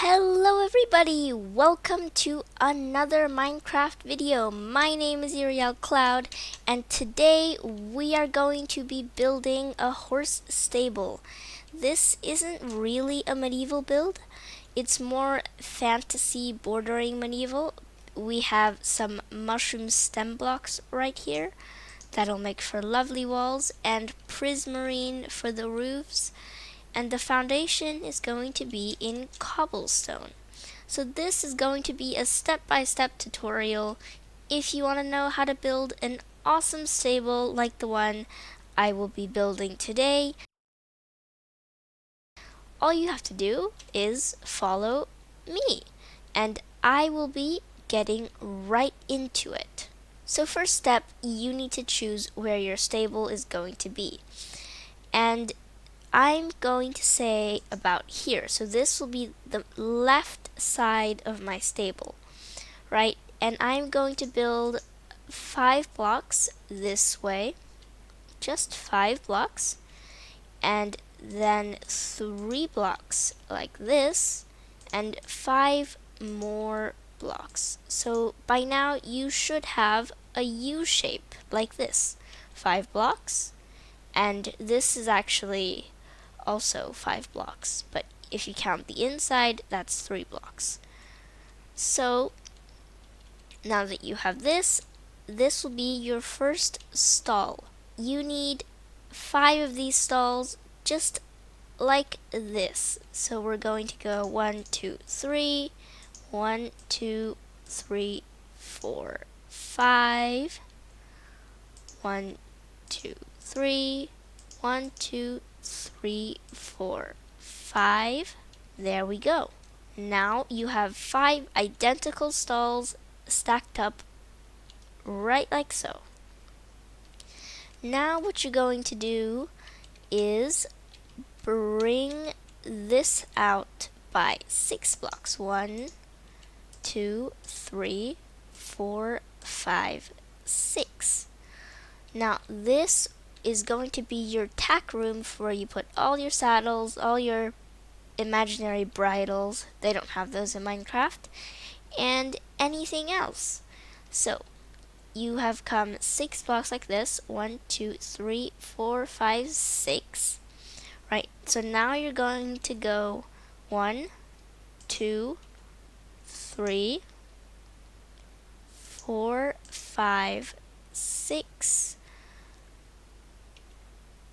Hello everybody! Welcome to another Minecraft video. My name is Uriel Cloud and today we are going to be building a horse stable. This isn't really a medieval build. It's more fantasy bordering medieval. We have some mushroom stem blocks right here. That'll make for lovely walls and prismarine for the roofs. And the foundation is going to be in cobblestone. So this is going to be a step-by-step tutorial if you want to know how to build an awesome stable like the one I will be building today. All you have to do is follow me and I will be getting right into it. So first step, you need to choose where your stable is going to be. And I'm going to say about here. So this will be the left side of my stable, right? And I'm going to build 5 blocks this way, just 5 blocks, and then 3 blocks like this, and 5 more blocks. So by now you should have a U shape like this. 5 blocks, and this is actually also 5 blocks, but if you count the inside, that's 3 blocks. So now that you have this will be your first stall. You need 5 of these stalls just like this. So we're going to go 1, 2, 3, 1, 2, 3, 4, 5, 1, 2, 3, 1, 2, 3, 4, 5. There we go. Now you have 5 identical stalls stacked up right like so. Now what you're going to do is bring this out by 6 blocks. 1, 2, 3, 4, 5, 6. Now this is going to be your tack room where you put all your saddles, all your imaginary bridles, they don't have those in Minecraft, and anything else. So you have come 6 blocks like this. 1, 2, 3, 4, 5, 6. Right, so now you're going to go 1, 2, 3, 4, 5, 6,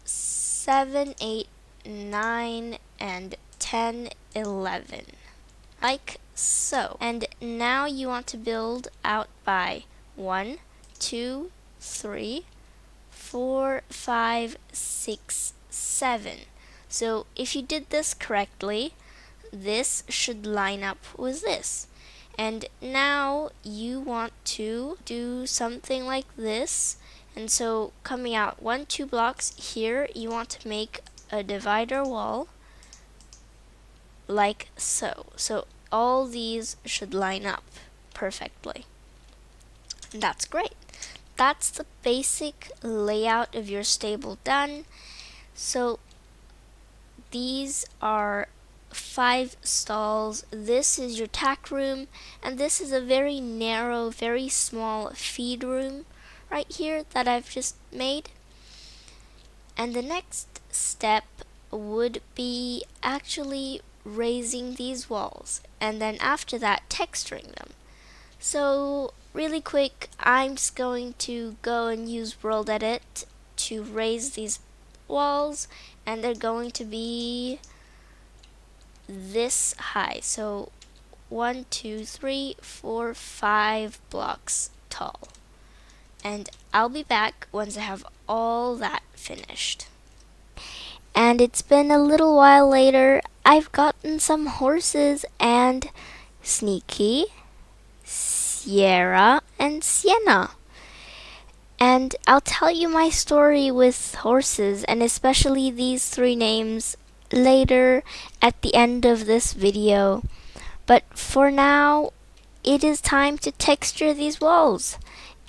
7, 8, 9, and 10, 11. Like so. And now you want to build out by 1, 2, 3, 4, 5, 6, 7. So if you did this correctly, this should line up with this. And now you want to do something like this. And so coming out 1, 2 blocks here, you want to make a divider wall like so. So all these should line up perfectly. And that's great. That's the basic layout of your stable done. So these are 5 stalls. This is your tack room, and this is a very narrow, very small feed room right here that I've just made. And the next step would be actually raising these walls, and then after that texturing them. So really quick, I'm just going to go and use World Edit to raise these walls, and they're going to be this high. So 1, 2, 3, 4, 5 blocks tall. And I'll be back once I have all that finished. And it's been a little while later. I've gotten some horses and Sneaky, Sierra, and Sienna. And I'll tell you my story with horses, and especially these 3 names, later at the end of this video. But for now, it is time to texture these walls.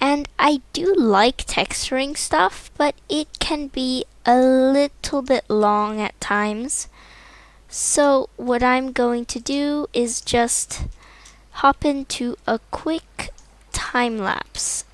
And I do like texturing stuff, but it can be a little bit long at times. So what I'm going to do is just hop into a quick time lapse.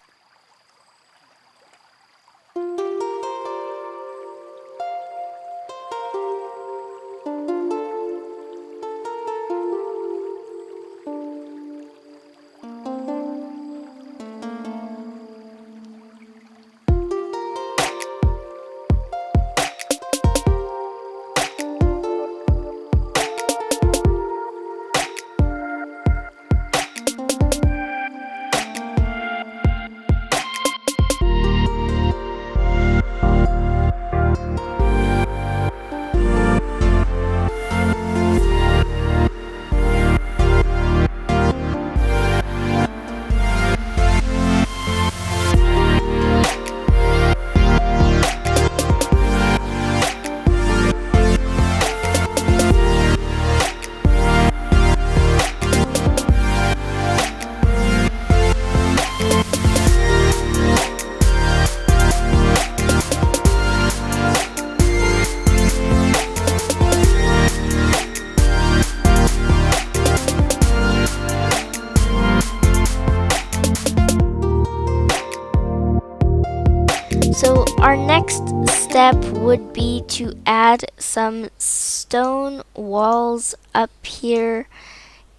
So our next step would be to add some stone walls up here.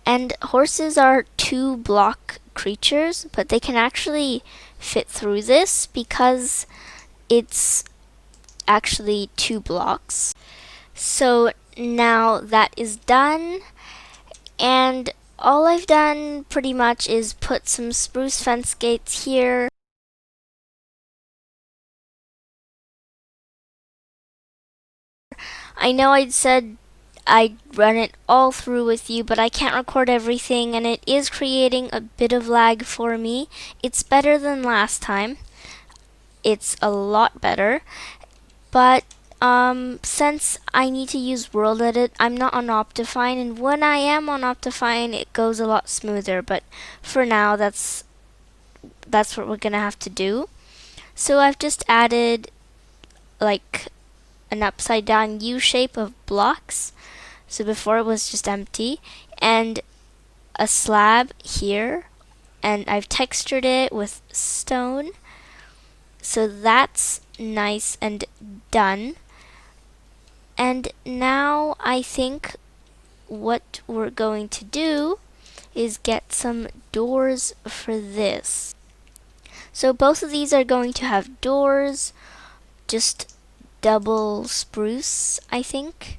And horses are 2-block creatures, but they can actually fit through this because it's actually 2 blocks. So now that is done, and all I've done pretty much is put some spruce fence gates here. I know I'd said I'd run it all through with you, but I can't record everything, and it is creating a bit of lag for me. It's better than last time. It's a lot better. But since I need to use World Edit, I'm not on Optifine, and when I am on Optifine, it goes a lot smoother. But for now, that's what we're gonna have to do. So I've just added like an upside down U shape of blocks. So before it was just empty, and a slab here, and I've textured it with stone. So that's nice and done. And now I think what we're going to do is get some doors for this. So both of these are going to have doors, just double spruce, I think,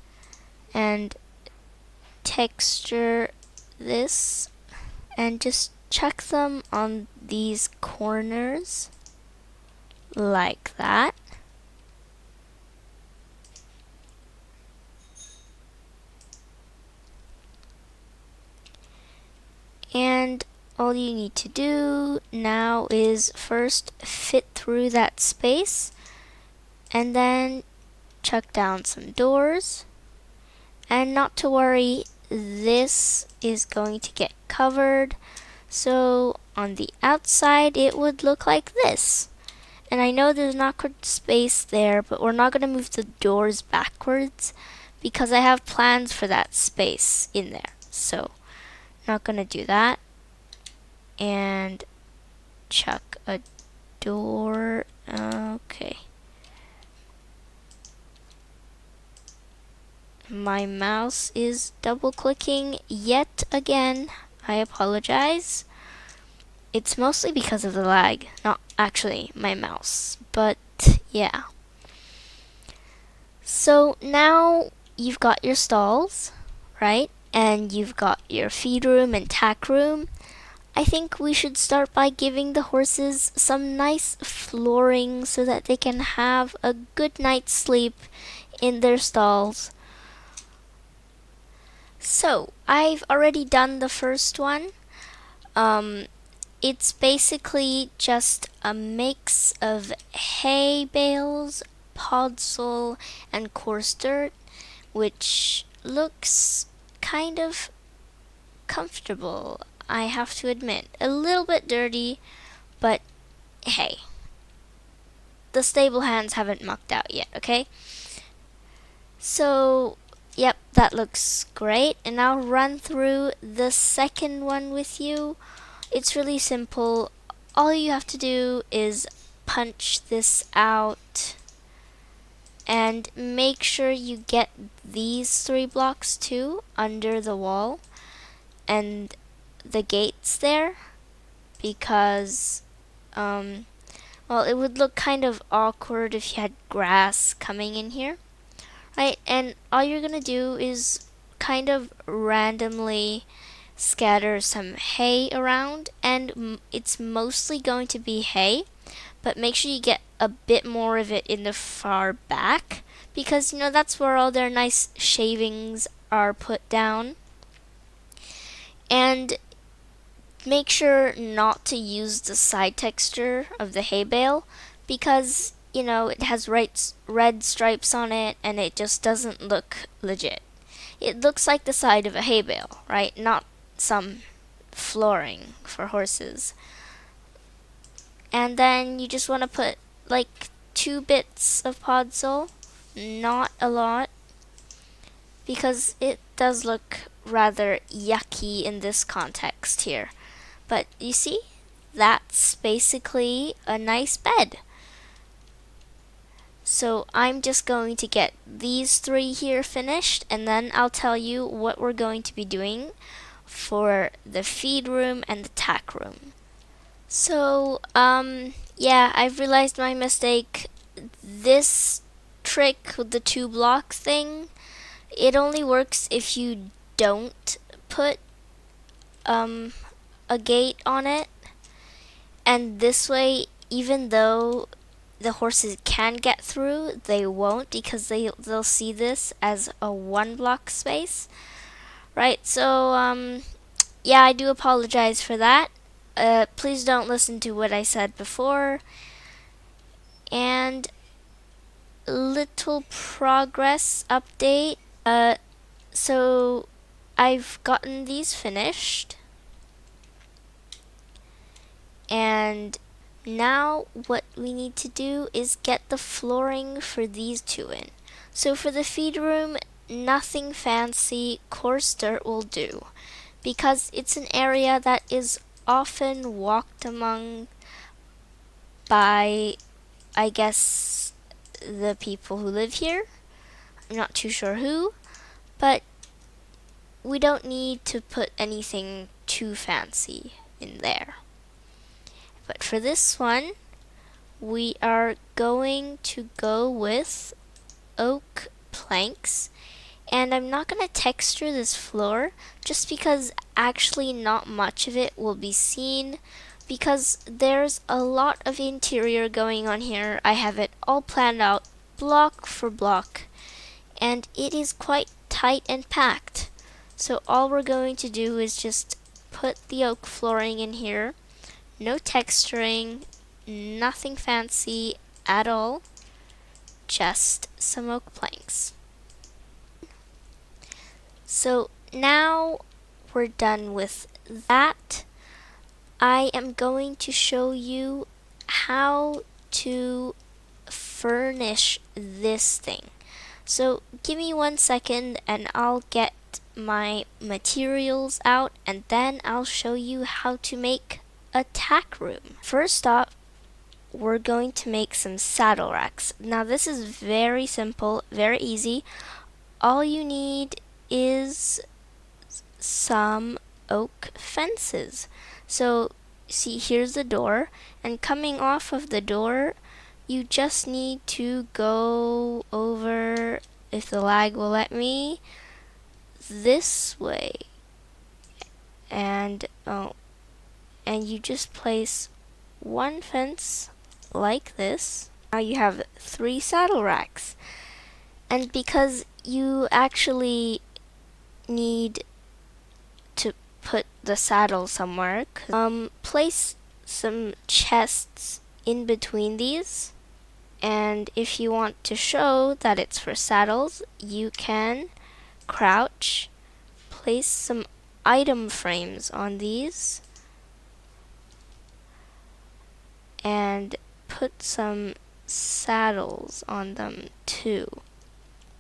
and texture this, and just chuck them on these corners like that. And all you need to do now is first fit through that space, and then chuck down some doors. And not to worry, this is going to get covered. So on the outside, it would look like this. And I know there's an awkward space there, but we're not going to move the doors backwards because I have plans for that space in there. So not going to do that. And chuck a door. Okay. My mouse is double clicking yet again. I apologize. It's mostly because of the lag, not actually my mouse, but yeah. So now you've got your stalls, right? And you've got your feed room and tack room. I think we should start by giving the horses some nice flooring so that they can have a good night's sleep in their stalls. So I've already done the first one. It's basically just a mix of hay bales, podzol, and coarse dirt, which looks kind of comfortable, I have to admit. A little bit dirty, but hey, the stable hands haven't mucked out yet, okay? So Yep, that looks great. And I'll run through the second one with you. It's really simple. All you have to do is punch this out and make sure you get these 3 blocks too under the wall and the gates there, because well, it would look kind of awkward if you had grass coming in here, right? And all you're gonna do is kind of randomly scatter some hay around, and it's mostly going to be hay, but make sure you get a bit more of it in the far back, because that's where all their nice shavings are put down. And make sure not to use the side texture of the hay bale, because it has red stripes on it and it just doesn't look legit. It looks like the side of a hay bale, right? Not some flooring for horses. And then you just want to put like 2 bits of podzol, not a lot, because it does look rather yucky in this context here. But you see, that's basically a nice bed. So I'm just going to get these 3 here finished, and then I'll tell you what we're going to be doing for the feed room and the tack room. So, yeah, I've realized my mistake. This trick with the 2 blocks thing, it only works if you don't put a gate on it. And this way, even though the horses can get through, they won't, because they'll see this as a 1 block space, right? So, yeah, I do apologize for that. Please don't listen to what I said before. And little progress update. So I've gotten these finished, and now what we need to do is get the flooring for these 2 in. So for the feed room, nothing fancy, coarse dirt will do, because it's an area that is often walked among by, I guess, the people who live here. I'm not too sure who, but we don't need to put anything too fancy in there. But for this one, we are going to go with oak planks. And I'm not going to texture this floor, just because actually not much of it will be seen, because there's a lot of interior going on here. I have it all planned out block for block, and it is quite tight and packed. So all we're going to do is just put the oak flooring in here. No texturing, nothing fancy at all, just some oak planks. So now we're done with that. I am going to show you how to furnish this thing. So give me 1 second and I'll get my materials out, and then I'll show you how to make a tack room. First off, we're going to make some saddle racks. Now this is very simple, very easy. All you need is some oak fences. So see, here's the door, and coming off of the door, you just need to go over, if the lag will let me, this way, and you just place 1 fence like this. Now you have 3 saddle racks. And because you actually need to put the saddle somewhere, place some chests in between these. And if you want to show that it's for saddles, you can crouch, place some item frames on these, and put some saddles on them too.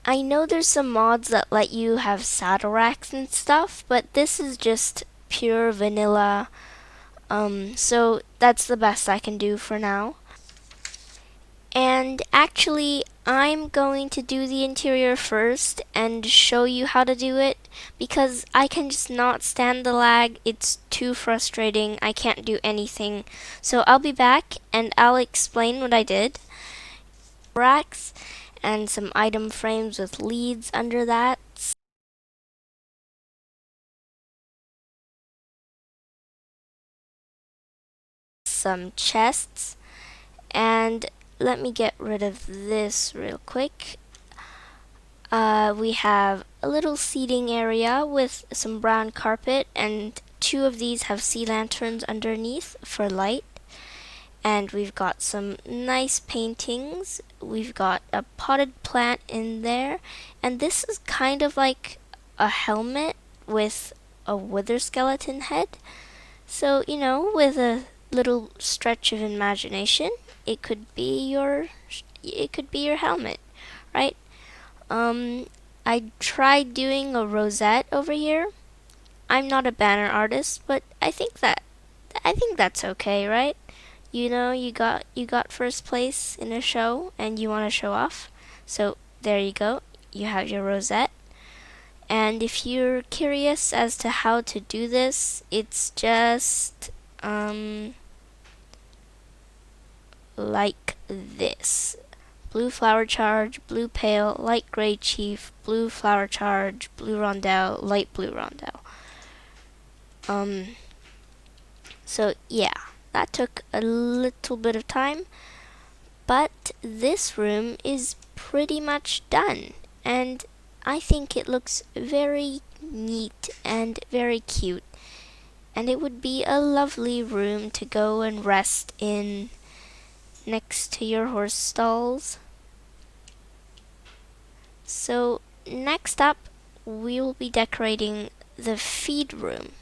I know there's some mods that let you have saddle racks and stuff, but this is just pure vanilla. So that's the best I can do for now. And actually, I'm going to do the interior first and show you how to do it because I can just not stand the lag. It's too frustrating. I can't do anything. So I'll be back and I'll explain what I did. Racks and some item frames with leads under that. Some chests. And let me get rid of this real quick. We have a little seating area with some brown carpet, and two of these have sea lanterns underneath for light. And we've got some nice paintings. We've got a potted plant in there, and this is kind of like a helmet with a wither skeleton head. So, with a little stretch of imagination, it could be your helmet, right? I tried doing a rosette over here. I'm not a banner artist, but I think that's okay, right? You got first place in a show and you want to show off. So there you go. You have your rosette. And if you're curious as to how to do this, it's just like this. Blue flower charge, blue pale, light gray chief, blue flower charge, blue rondelle, light blue rondelle. So yeah, that took a little bit of time, but this room is pretty much done, and I think it looks very neat and very cute, and it would be a lovely room to go and rest in next to your horse stalls. So next up, we will be decorating the feed room.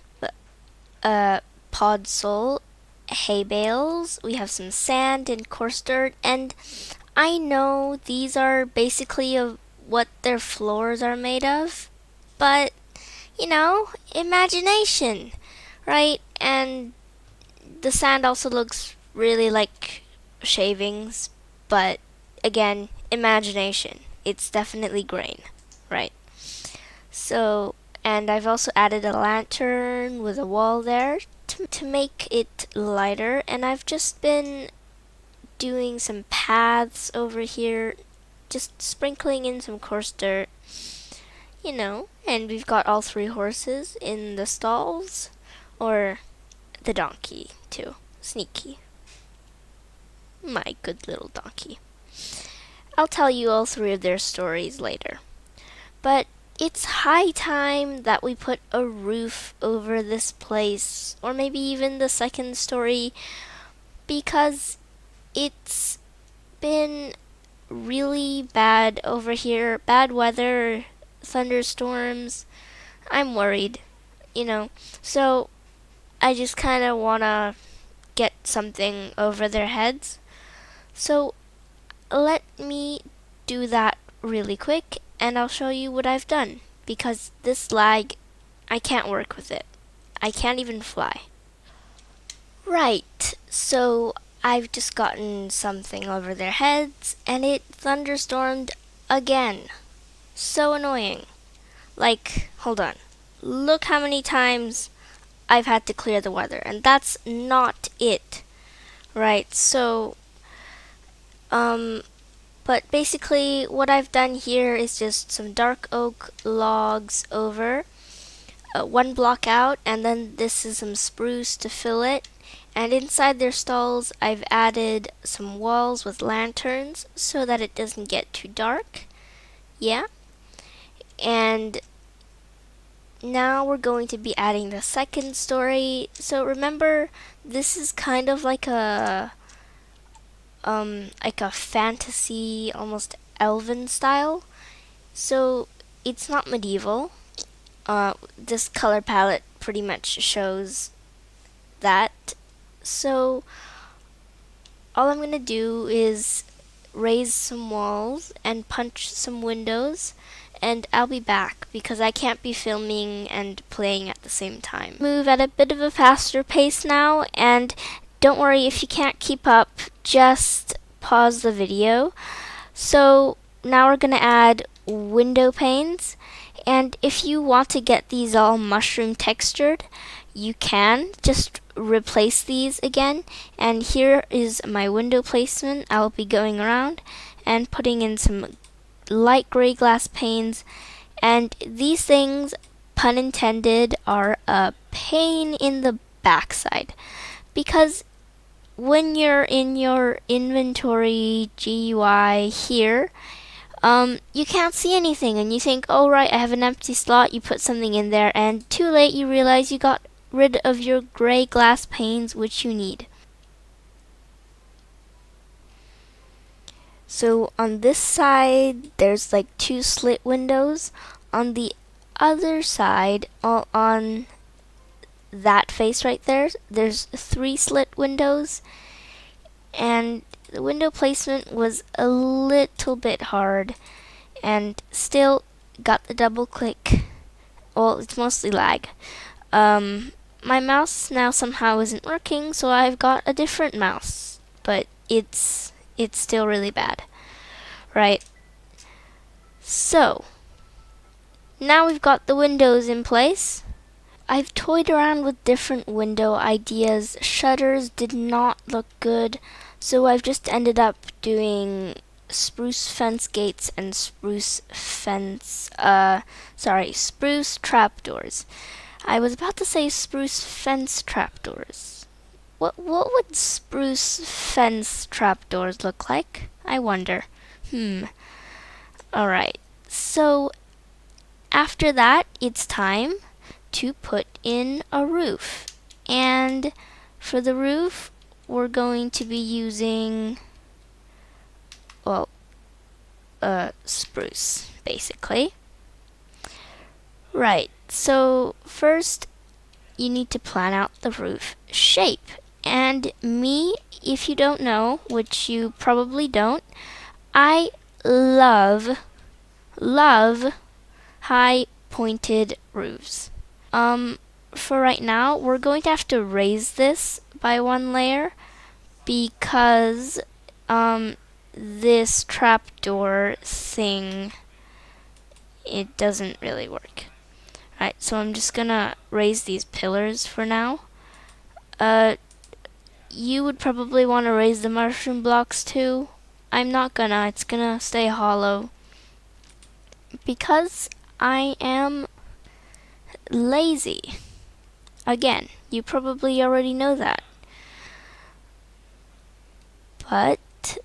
Pod sole, hay bales, we have some sand and coarse dirt, and I know these are basically what their floors are made of, but imagination, right? And the sand also looks really like shavings, but again, imagination. It's definitely grain, right? So, and I've also added a lantern with a wall there to make it lighter, and I've just been doing some paths over here, just sprinkling in some coarse dirt, and we've got all three horses in the stalls, or the donkey, too. Sneaky. My good little donkey. I'll tell you all three of their stories later. But it's high time that we put a roof over this place, or maybe even the second story, because it's been really bad over here. Bad weather, thunderstorms. I'm worried, So I just kind of want to get something over their heads. So let me do that really quick and I'll show you what I've done. Because this lag, I can't work with it. I can't even fly. Right, so I've just gotten something over their heads and it thunderstormed again. So annoying. Like, hold on. Look how many times I've had to clear the weather, and that's not it. Right, so, but basically what I've done here is just some dark oak logs over, one block out, and then this is some spruce to fill it. And inside their stalls, I've added some walls with lanterns so that it doesn't get too dark. Yeah. And now we're going to be adding the second story. So remember, this is kind of like a fantasy, almost elven style. So it's not medieval. This color palette pretty much shows that. So all I'm gonna do is raise some walls and punch some windows, and I'll be back because I can't be filming and playing at the same time. Move at a bit of a faster pace now, and don't worry if you can't keep up, just pause the video. So now we're going to add window panes, and if you want to get these all mushroom textured, you can just replace these again. And here is my window placement. I'll be going around and putting in some light gray glass panes, and these things, pun intended, are a pain in the backside, because when you're in your inventory GUI here, you can't see anything, and you think, oh right, I have an empty slot, you put something in there, and too late you realize you got rid of your gray glass panes, which you need. So on this side, there's like 2 slit windows. On the other side, on that face right there, there's 3 slit windows, and the window placement was a little bit hard, and still got the double click. Well, it's mostly lag. My mouse now somehow isn't working, so I've got a different mouse, but it's still really bad. Right. So now we've got the windows in place. I've toyed around with different window ideas. Shutters did not look good, so I've just ended up doing spruce fence gates and spruce trapdoors. I was about to say spruce fence trapdoors. What would spruce fence trapdoors look like? I wonder. Alright, so after that, it's time to put in a roof. And for the roof, we're going to be using, well, spruce, basically. Right, so first you need to plan out the roof shape. And me, if you don't know, which you probably don't, I love high pointed roofs. For right now, we're going to have to raise this by 1 layer because this trapdoor thing, it doesn't really work. Alright, so I'm just gonna raise these pillars for now. You would probably want to raise the mushroom blocks too. I'm not gonna, it's gonna stay hollow because I am lazy. Again, you probably already know that. But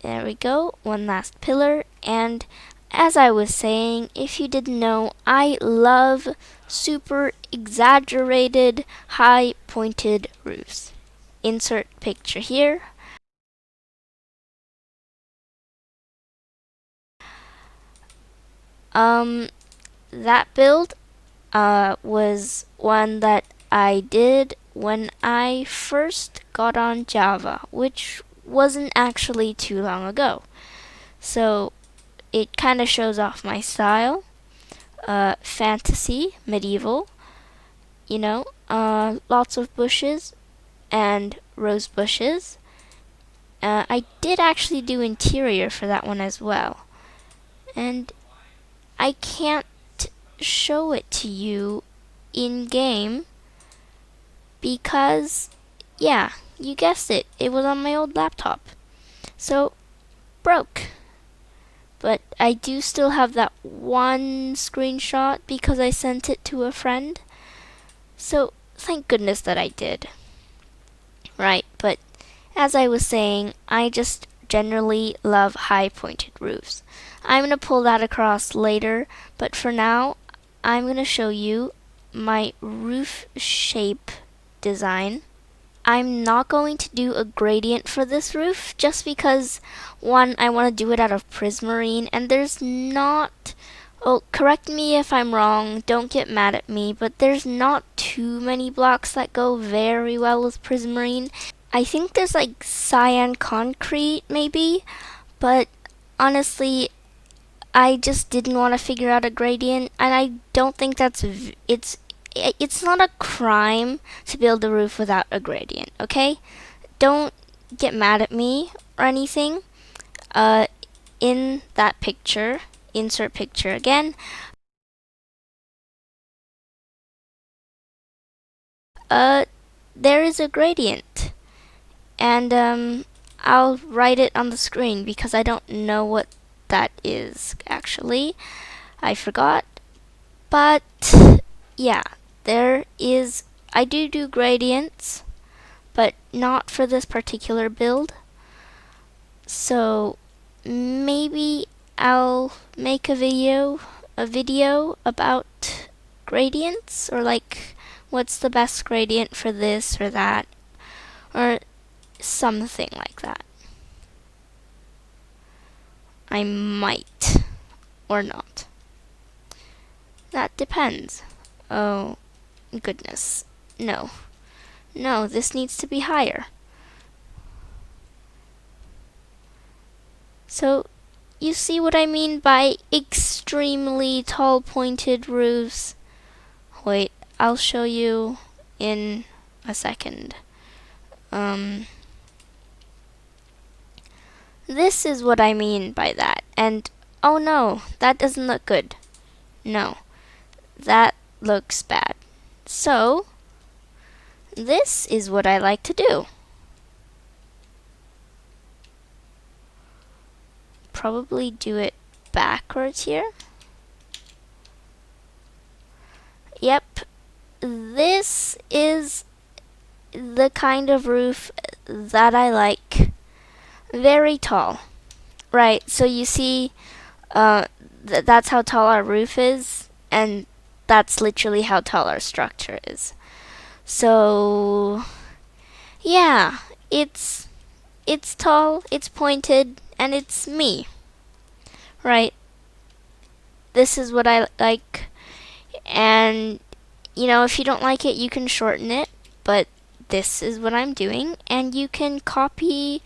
there we go, 1 last pillar. And as I was saying, if you didn't know, I love super exaggerated high pointed roofs. Insert picture here. That build was one that I did when I first got on Java, which wasn't actually too long ago. So it kind of shows off my style. Fantasy, medieval, you know, lots of bushes and rose bushes. I did actually do interior for that one as well. And I can't show it to you in game because, yeah, you guessed it, it was on my old laptop. So, broke. But I do still have that one screenshot because I sent it to a friend. So, thank goodness that I did. Right, but as I was saying, I just generally love high pointed roofs. I'm going to pull that across later, but for now, I'm going to show you my roof shape design. I'm not going to do a gradient for this roof just because, one, I want to do it out of prismarine, and there's not, oh, correct me if I'm wrong, don't get mad at me, but there's not too many blocks that go very well with prismarine. I think there's like cyan concrete maybe, but honestly, I just didn't want to figure out a gradient, and I don't think it's not a crime to build a roof without a gradient, okay? Don't get mad at me or anything. In that picture, insert picture again, there is a gradient, and I'll write it on the screen because I don't know what that is actually. I forgot, but yeah, there is. I do gradients, but not for this particular build. So maybe I'll make a video about gradients, or like what's the best gradient for this or that, or something like that. I might or not. That depends. Oh goodness. No. No, this needs to be higher. So, you see what I mean by extremely tall pointed roofs? Wait, I'll show you in a second. This is what I mean by that. And, oh no, that doesn't look good. No, that looks bad. So, this is what I like to do. Probably do it backwards here. Yep, this is the kind of roof that I like. Very tall. Right, so you see, that's how tall our roof is, and that's literally how tall our structure is. So, yeah, it's tall, it's pointed, and it's me. Right? This is what I like, and if you don't like it, you can shorten it, but this is what I'm doing, and you can copy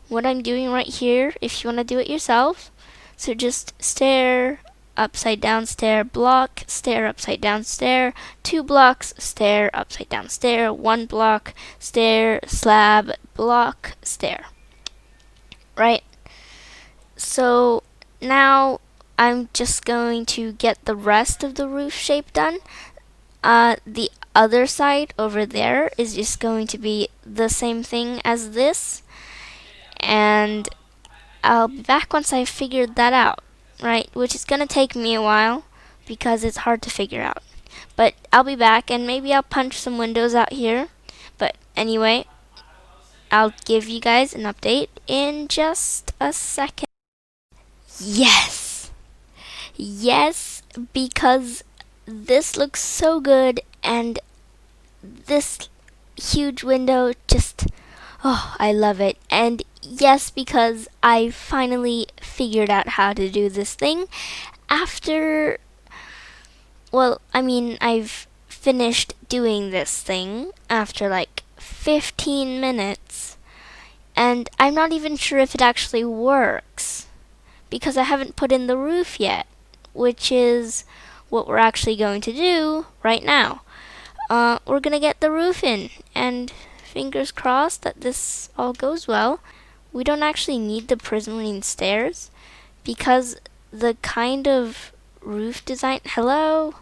what I'm doing right here if you want to do it yourself. So just stair, upside down stair, block, stair, upside down stair, 2 blocks, stair, upside down stair, 1 block, stair, slab, block, stair. Right? So now I'm just going to get the rest of the roof shape done. The other side over there is just going to be the same thing as this, and I'll be back once I've figured that out, right? Which is going to take me a while because it's hard to figure out. But I'll be back, and maybe I'll punch some windows out here. But anyway, I'll give you guys an update in just a second. Yes! Yes, because this looks so good, and this huge window just, oh, I love it. And yes, because I finally figured out how to do this thing after, well, I've finished doing this thing after like 15 minutes, and I'm not even sure if it actually works because I haven't put in the roof yet, which is what we're actually going to do right now. We're gonna get the roof in, and fingers crossed that this all goes well. We don't actually need the prismarine stairs because the kind of roof design, the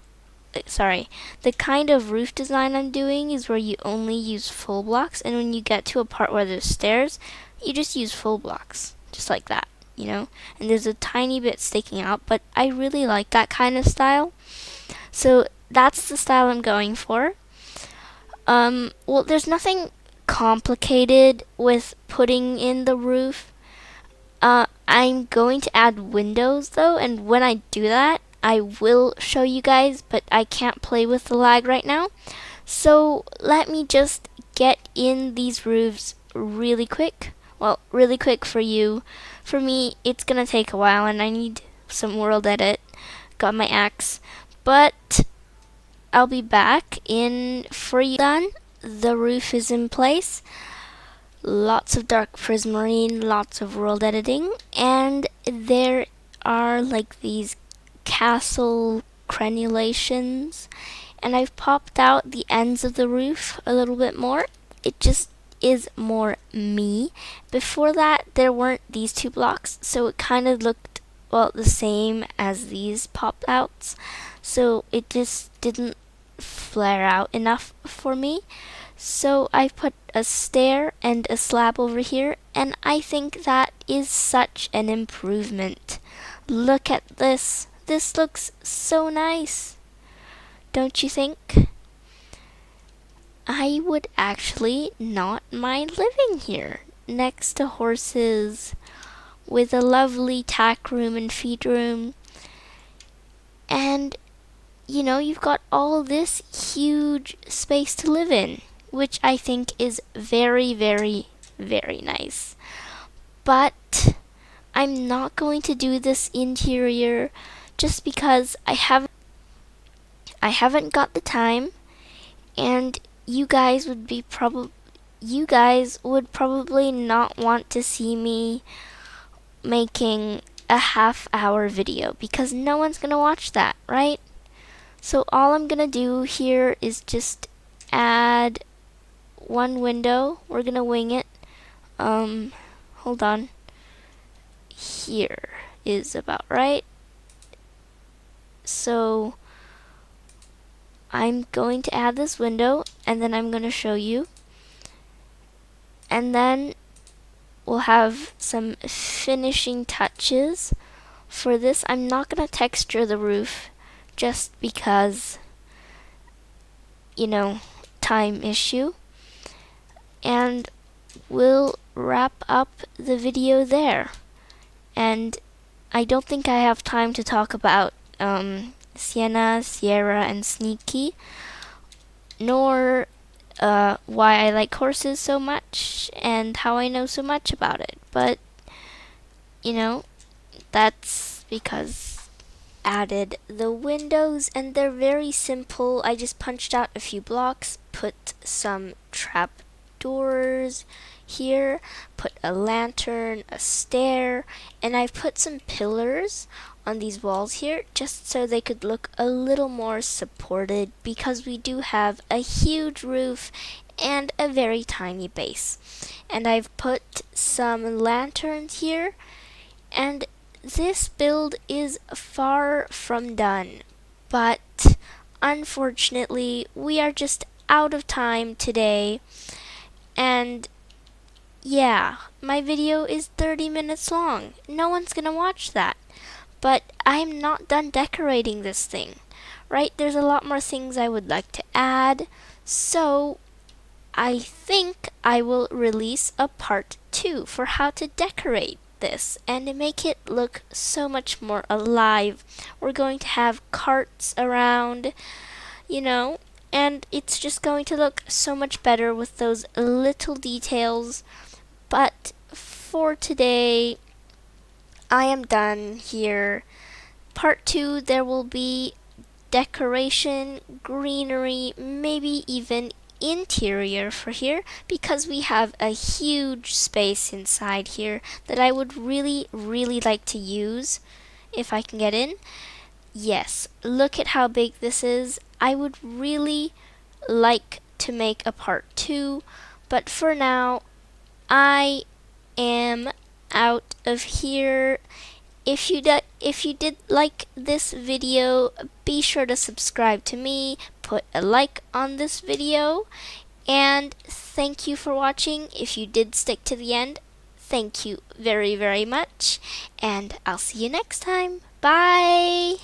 kind of roof design I'm doing is where you only use full blocks, and when you get to a part where there's stairs, you just use full blocks, just like that, and there's a tiny bit sticking out, but I really like that kind of style, so that's the style I'm going for. Well, there's nothing complicated with putting in the roof. I'm going to add windows though, and when I do that, I will show you guys, but I can't play with the lag right now. So let me just get in these roofs really quick. Well, really quick for you. For me, it's gonna take a while, and I need some world edit. Got my axe, but I'll be back in for you. Done. The roof is in place. lots of dark prismarine, lots of world editing, and there are like these castle crenulations, and I've popped out the ends of the roof a little bit more. It just is more me. Before that, there weren't these two blocks, so it kind of looked, well, the same as these pop outs, so it just didn't flare out enough for me. So I put a stair and a slab over here, and I think that is such an improvement. Look at this. This looks so nice. Don't you think? I would actually not mind living here, next to horses, with a lovely tack room and feed room. And, you've got all this huge space to live in, which I think is very, very, very nice. But I'm not going to do this interior just because I haven't got the time, and you guys would probably not want to see me making a half-hour video because no one's gonna watch that, right? So all I'm gonna do here is just add one window. We're gonna wing it. Hold on. Here is about right. So I'm going to add this window, and then I'm going to show you. And then we'll have some finishing touches. For this, I'm not going to texture the roof just because, time issue. And we'll wrap up the video there. And I don't think I have time to talk about Sienna, Sierra, and Sneaky, nor why I like horses so much and how I know so much about it. But, that's because added the windows, and they're very simple. I just punched out a few blocks, put some trap doors here, put a lantern, a stair, and I've put some pillars on these walls here just so they could look a little more supported because we do have a huge roof and a very tiny base. And I've put some lanterns here, and this build is far from done, but unfortunately we are just out of time today. And yeah, my video is 30 minutes long. No one's gonna watch that. But I'm not done decorating this thing, right? There's a lot more things I would like to add. So I think I will release a part 2 for how to decorate this and make it look so much more alive. We're going to have carts around, and it's just going to look so much better with those little details. But for today, I am done here. Part 2, there will be decoration, greenery, maybe even interior for here, because we have a huge space inside here that I would really, really like to use if I can get in. Yes, look at how big this is. I would really like to make a part 2, but for now, I am out of here. If you did like this video, be sure to subscribe to me, put a like on this video, and thank you for watching. If you did stick to the end, thank you very, very much, and I'll see you next time. Bye!